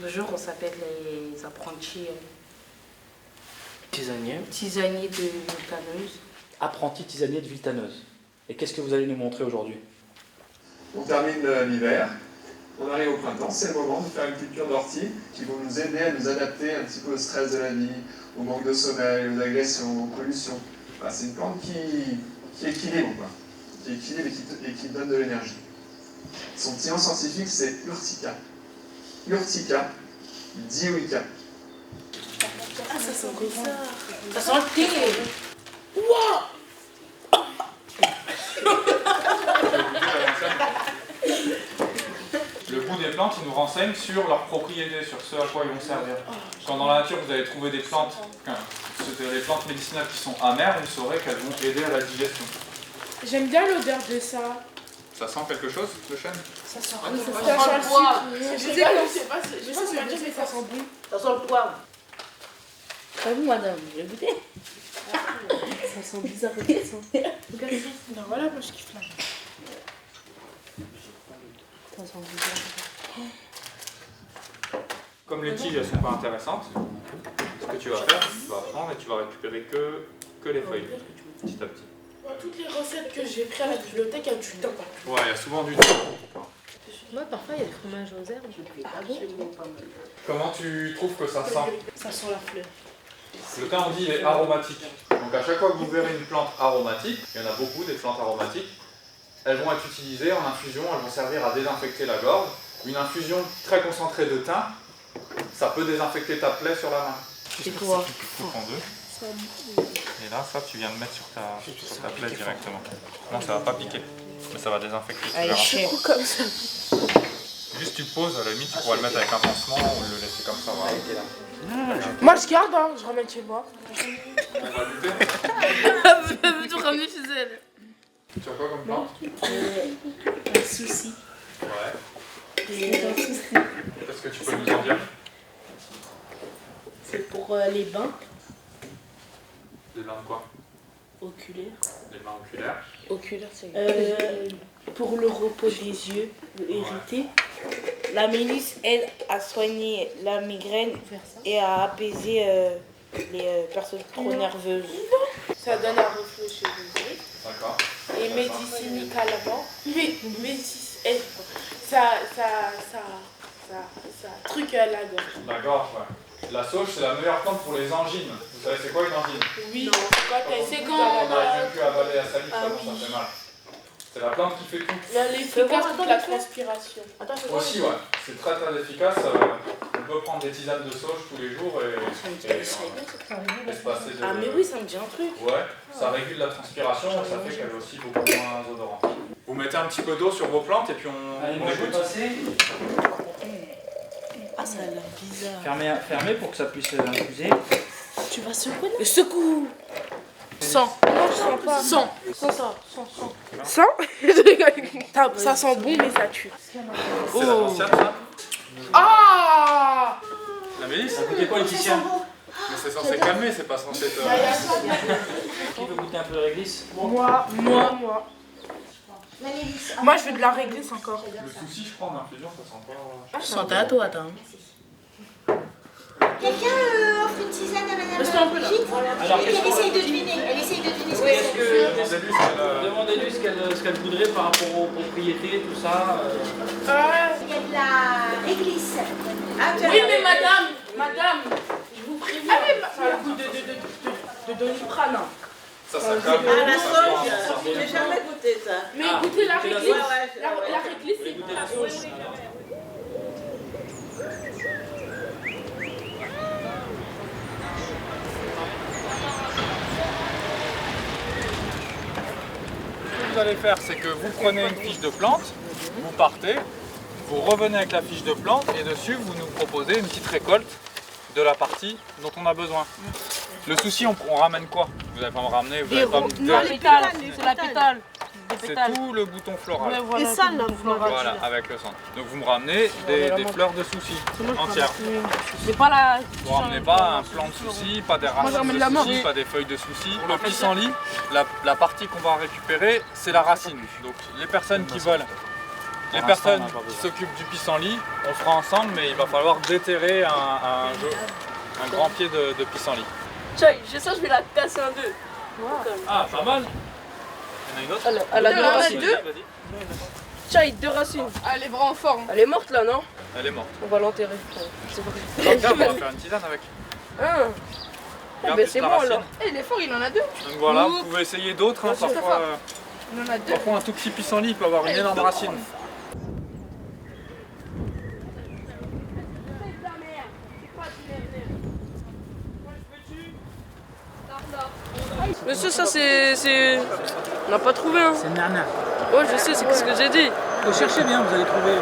Le jour, on s'appelle les apprentis Tisanier. tisaniers de Villetaneuse. Apprenti tisanier de Villetaneuse. Et qu'est-ce que vous allez nous montrer aujourd'hui? On termine l'hiver, on arrive au printemps, c'est le moment de faire une culture d'ortie qui vont nous aider à nous adapter un petit peu au stress de la vie, au manque de sommeil, aux agressions, aux pollutions. Enfin, c'est une plante qui équilibre, quoi. Qui équilibre et qui donne de l'énergie. Son petit nom scientifique, c'est Urtica. Urtica dioica. Ah, ça sent bizarre. Ça sent le thé. Le goût des plantes, il nous renseigne sur leurs propriétés, sur ce à quoi ils vont servir. Quand dans la nature vous allez trouver des plantes, les plantes médicinales qui sont amères, vous saurez qu'elles vont aider à la digestion. J'aime bien l'odeur de ça. Ça sent quelque chose, le chêne? Ça sent le poivre. Je sais pas si on va dire, mais ça sent bon. Ça sent le poivre. Pas vous, madame, vous voulez goûter? Ça sent bizarre, regarde ça. Non, voilà, moi je kiffe là. Ça sent bizarre. Comme les tiges elles sont pas intéressantes, ce que tu vas faire, tu vas prendre et tu vas récupérer que les feuilles, petit à petit. Moi, toutes les recettes que j'ai prises à la bibliothèque, il y a du thym. Ouais, il y a souvent du thym. Moi, parfois, il y a des fromages aux herbes, je ne pas bon. Comment tu trouves que ça sent? Ça sent la fleur. Le thym, on dit, il est aromatique. Donc à chaque fois que vous verrez une plante aromatique, il y en a beaucoup des plantes aromatiques, elles vont être utilisées en infusion, elles vont servir à désinfecter la gorge. Une infusion très concentrée de thym, ça peut désinfecter ta plaie sur la main. C'est quoi? Tu coupes en deux. Et là, ça, tu viens de mettre sur ta plaie directement. Non, ça va pas piquer, mais ça va désinfecter. Tu verras. Comme ça. Juste tu poses, à la limite, tu pourras le mettre avec un pansement ou le laisser comme ça. Voilà. Moi je garde, hein, je ramène chez moi. On va goûter. Elle veut tout ramener chez elle. Tu as quoi comme plante? Un souci. Ouais. C'est un souci. Qu'est-ce que tu peux nous en dire? C'est pour les bains Des bains de quoi? oculaires. Des bains oculaires. Oculaire, c'est Pour le repos des yeux irrités. La mélisse aide à soigner la migraine et à apaiser les personnes trop nerveuses. Ça donne un reflux chez les yeux. D'accord. Et médicinalement, ça truc à la gorge. La gorge, ouais. La sauge, c'est la meilleure plante pour les angines. Vous savez, c'est quoi une angine? Oui, c'est On n'arrive même plus à avaler la salive, tellement ça fait mal. C'est la plante qui fait tout. Elle est efficace contre la transpiration. Aussi, ouais. C'est très très efficace. On peut prendre des tisanes de sauge tous les jours et se passer de... Ah, mais oui, ça me dit un truc. Ouais, ça régule la transpiration et ça fait qu'elle est aussi beaucoup moins odorante. Vous mettez un petit peu d'eau sur vos plantes et puis on écoute. Ah, ça a l'air bizarre. Fermez pour que ça puisse infuser. Tu vas secouer là? Le secoue. Sang. Non, je sens pas. Sang. Sang. Ça sent bon, mais ça tue. C'est la l'ancienne, ça? Ah! La mélisse? Ça goûtait quoi, Laetitia? Mais c'est censé calmer, c'est pas censé te... Qui veut goûter un peu de réglisse? Moi. Moi, je veux de la réglisse encore. Le souci, je prends en infusion, ça sent pas... Je sentais à toi, attends. Quelqu'un offre une tisane à Madame Brigitte? Alors, Elle essaye de deviner. Elle essaye de deviner ce que Est-ce c'est. que demandez-lui ce qu'elle voudrait par rapport aux propriétés, tout ça. Il y a de la réglisse. Oui, mais madame, je vous préviens. Ça a le goût de Doliprane. Ça calme. Ah, la ça sauge, sent- j'ai jamais goûté ça. Mais écoutez la réglisse. ouais, La réglisse, c'est Goûtez la sauge. Ce que vous allez faire, c'est que vous prenez une fiche de plante, vous partez, vous revenez avec la fiche de plante et dessus vous nous proposez une petite récolte de la partie dont on a besoin. Le souci, on ramène quoi? Vous n'allez pas me ramener, vous n'allez pas me Non, les pétales, c'est la pétale. C'est tout le bouton floral. Et ça, là, Voilà, avec le centre. Donc vous me ramenez des fleurs de soucis entières. c'est pas la. Vous ramenez pas un plant de soucis, pas des racines de soucis, pas des feuilles de soucis. Pour le pissenlit, la partie qu'on va récupérer, c'est la racine. Donc les personnes qui veulent Les personnes qui s'occupent du pissenlit, on le fera ensemble, mais il va falloir déterrer un grand pied de pissenlit. Tiens, j'ai ça, je vais la casser en deux. Ah, pas mal. Il y en a une autre? Elle a deux Il y en a racines. deux. Tiens, deux racines. Ah, elle est vraiment forte. Elle est morte là, non? Elle est morte. On va l'enterrer. C'est vrai. Regarde, on va faire une tisane avec. Ah. Regarde Ben juste c'est la bon racine. alors. Eh, il est fort, il en a deux. Donc voilà, vous pouvez essayer d'autres. Hein, parfois, Il en a deux. parfois un tout petit pissenlit il peut avoir une énorme racine. Monsieur, ça c'est. On n'a pas trouvé, hein. C'est nana. Ouais, je sais, c'est ce que j'ai dit. Vous cherchez bien, vous allez trouver.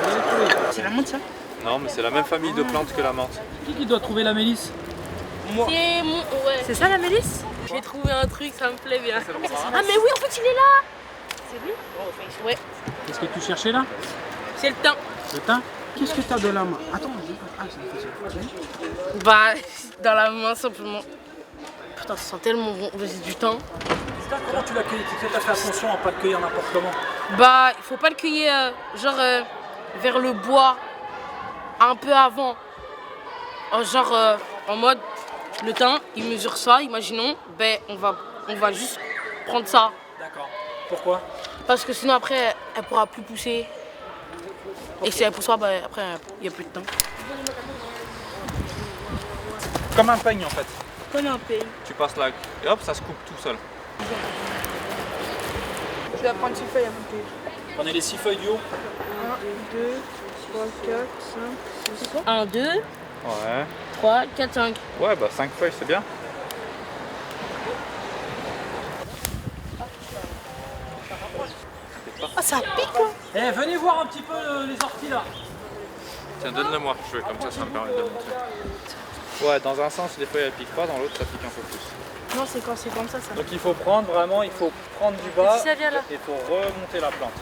C'est la menthe, ça? Non, mais c'est la même famille de plantes que la menthe. Qui doit trouver la mélisse? C'est mon. Ouais. C'est ça la mélisse? J'ai trouvé un truc, ça me plaît bien. Ah, mais oui, en fait, il est là. C'est lui? Ouais, Qu'est-ce que tu cherchais là? c'est le temps. Le teint? Qu'est-ce que t'as de la main? Attends, ah, c'est facile. Bah, dans la main simplement. Putain, ça sent tellement bon. Vas-y, du temps. Comment tu l'as cueilli? Tu as fait attention à pas le cueillir n'importe comment. Bah, il faut pas le cueillir vers le bois, un peu avant. En mode, le thym, il mesure ça, imaginons, ben on va juste prendre ça. D'accord. Pourquoi? Parce que sinon après, elle pourra plus pousser. Et si elle pousse pas, ben après, il n'y a plus de temps. Comme un peigne en fait. Comme un pays. Tu passes là et hop, ça se coupe tout seul. Je vais prendre 6 feuilles à monter. Prenez les 6 feuilles du haut. 1, 2, 3, 4, 5, 6. 1, 2, Ouais. 3, 4, 5. Ouais, bah 5 feuilles c'est bien. Ah, ça pique, quoi. Eh, venez voir un petit peu les orties là. Tiens, donne-le-moi, je vais comme ça me permet de le montrer. Ouais, dans un sens les feuilles elles piquent pas, dans l'autre ça pique un peu plus. Non, c'est quand c'est comme ça. Donc il faut prendre vraiment, il faut prendre du bas Si ça vient là. et il faut remonter la plante.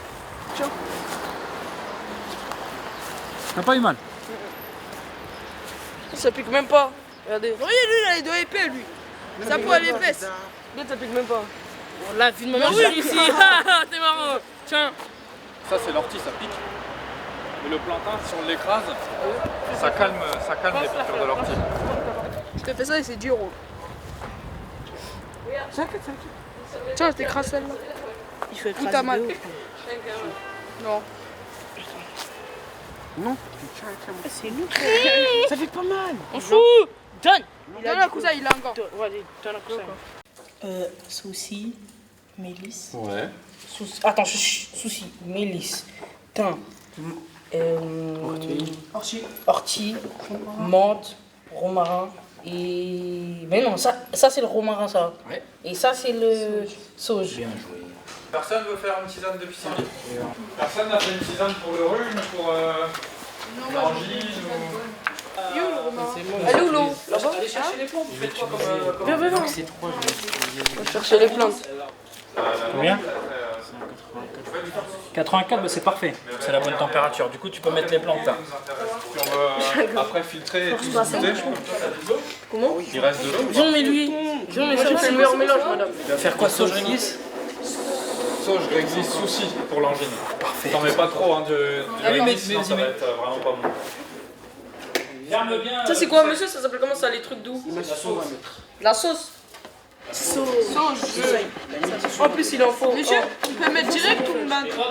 T'as pas eu mal? Ça pique même pas. Regardez. Regardez, lui, il a les doigts épais, lui. Sa peau, elle est épaisse. Lui, ça pique même pas. On l'a vu de ma mère, je suis ici. T'es marrant. Tiens. Ça c'est l'ortie, ça pique. Mais le plantain, si on l'écrase, ça calme les piqûres de l'ortie. Je te fais ça et c'est dur. Tiens, je t'écrase celle-là. Il fait Où t'as mal? Non. Non. C'est nous. Ça fait pas mal. On fout. Donne. Donne un cousin, il a encore. Vas-y, donne un cousin. Souci, mélisse. Ouais. Attends, souci, mélisse, thym, ortie, menthe, romarin et... Mais non, ça c'est le romarin, ça. Ouais. Et ça c'est le sauge. Bien joué. Personne veut faire une tisane de pissenlit? Personne n'a fait une tisane pour le rhume, pour l'angine ou... Yo, le romarin. Elle est où l'eau? Allez chercher les plantes. Vous faites quoi comme. Viens, viens, viens. C'est 3, On va chercher les plantes. Combien? 84, bah c'est parfait. C'est la bonne température. Du coup, tu peux mettre les plantes là. Si on veut après filtrer et tout goûter, Comment? il reste de l'eau. Viens, mais lui. Viens, mais ça c'est le meilleur mélange, madame. Tu vas faire quoi, sauge réglisse? Sauge existe souci pour l'angine. Parfait. T'en mets pas trop hein, de Allez, réglisse, mets, sinon ça mets. va être vraiment pas bon. Ferme bien. Ça c'est quoi, monsieur? Ça s'appelle comment ça, les trucs doux? La sauce. La sauce. En plus, il en faut. Monsieur, on peut mettre direct ou maintenant?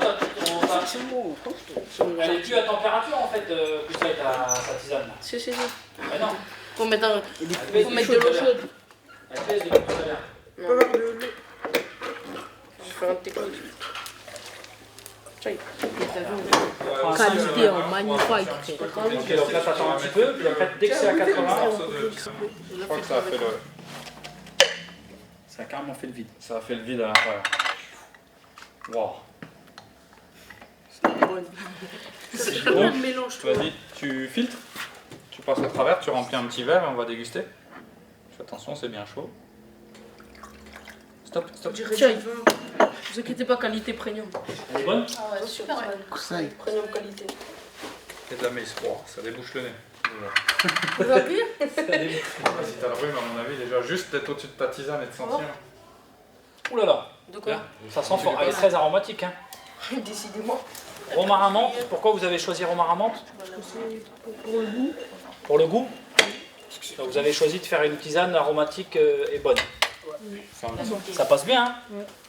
Elle est plus à température en fait, plus ça est à sa tisane. Si, si, si. Mais non. Faut mettre de l'eau chaude. Elle pèse depuis tout à l'heure. Je vais faire un technique. Qualité en magnifique. Ok, donc là t'attends un petit peu, puis après dès que c'est à 80, Je crois que ça a fait le... ça a carrément fait le vide. Ça a fait le vide à l'intérieur. Wow. C'est vraiment le mélange. Vas-y, tu filtres, tu passes à travers, tu remplis un petit verre et on va déguster. Fais attention, c'est bien chaud. Stop, stop. Tiens, vous inquiétez pas, qualité premium. Elle est bonne? Ah ouais, super. Premium qualité. Et de la mélisse, wow, ça débouche le nez. Vous va pire? Si t'as le rhume, à mon avis, déjà juste d'être au-dessus de ta tisane et de sentir. Ouh là là. De quoi? Ça sent fort. Elle est très aromatique. Hein. Décidément. Romarin menthe, pourquoi vous avez choisi romarin menthe? Pour le goût. Pour le goût? Donc vous avez choisi de faire une tisane aromatique et bonne. Ça passe bien, hein?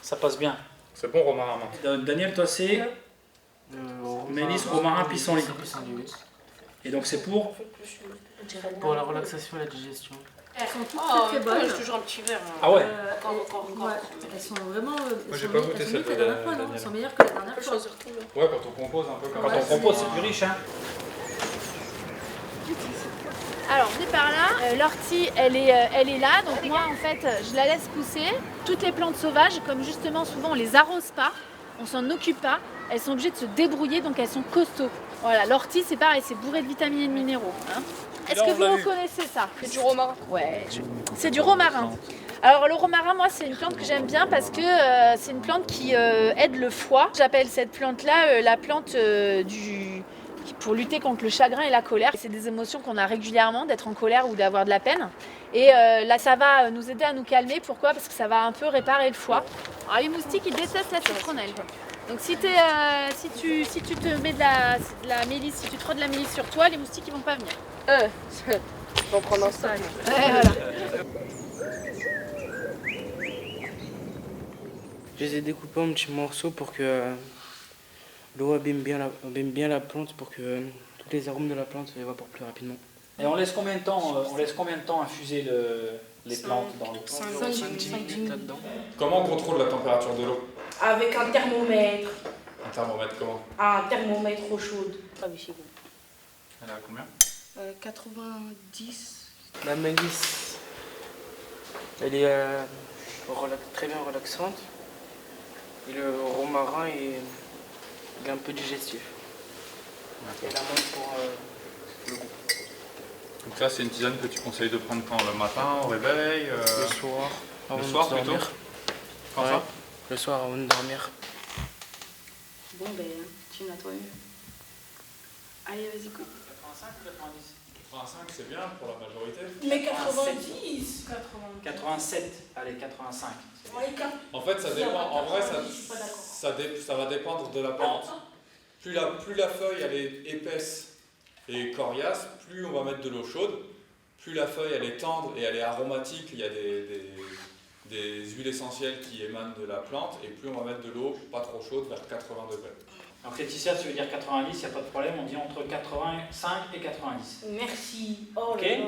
Ça passe bien. C'est bon, romarin menthe. Daniel, toi c'est mélisse, romarin, pissenlit. Et donc c'est pour la relaxation et la digestion. Elles sont toutes très bonnes. J'ai toujours un petit verre. Ah ouais. Encore. Ouais. Elles sont vraiment. Moi j'ai pas goûté celle de la dernière fois, non? Elles sont meilleures que la dernière fois. Ouais, quand on compose un peu comme Quand on compose, c'est plus riche, hein. Alors, venez par là. L'ortie, elle est là. Donc moi, en fait, je la laisse pousser. Toutes les plantes sauvages, comme justement, souvent, on les arrose pas, on s'en occupe pas, elles sont obligées de se débrouiller, donc elles sont costauds. Voilà, l'ortie, c'est pareil, c'est bourré de vitamines et de minéraux. Hein. Est-ce que vous reconnaissez ça? C'est du romarin. Ouais, c'est du romarin. Alors le romarin, moi, c'est une plante que j'aime bien parce que c'est une plante qui aide le foie. J'appelle cette plante-là la plante pour lutter contre le chagrin et la colère. C'est des émotions qu'on a régulièrement, d'être en colère ou d'avoir de la peine. Et là, ça va nous aider à nous calmer. Pourquoi? Parce que ça va un peu réparer le foie. Alors les moustiques, ils détestent la citronnelle. Donc si tu te mets de la mélisse, si tu te rôdes de la mélisse sur toi, les moustiques, ils vont pas venir. Je vais en prendre un sac. Voilà. Je les ai découpés en petits morceaux pour que l'eau abîme bien la plante, pour que tous les arômes de la plante s'évaporent plus rapidement. Et on laisse combien de temps infuser les plantes dans l'eau? 5-10 minutes là-dedans. Comment on contrôle la température de l'eau? Avec un thermomètre. Un thermomètre comment? Un thermomètre eau chaude. Elle est à combien? 90. La mélisse, elle est très bien relaxante. Et le romarin il est un peu digestif. Et la menthe pour le goût. Donc ça c'est une tisane que tu conseilles de prendre quand? Le matin, au réveil? Le soir. Le soir de plutôt? dormir. Quand Ouais, ça? le soir avant de dormir. Bon, ben, tu m'as toi. Allez, vas-y, go. 85 ou 90? 85 c'est bien pour la majorité. Mais 90, 87, allez, 85. En fait ça dépend, en vrai ça va dépendre de la plante. Plus la feuille elle est épaisse et coriace, plus on va mettre de l'eau chaude. Plus la feuille elle est tendre et elle est aromatique, il y a des huiles essentielles qui émanent de la plante, et plus on va mettre de l'eau pas trop chaude, vers 80 degrés. Donc Laetitia, tu veux dire 90, il n'y a pas de problème, on dit entre 85 et 90. Merci. Oh Ok. là là.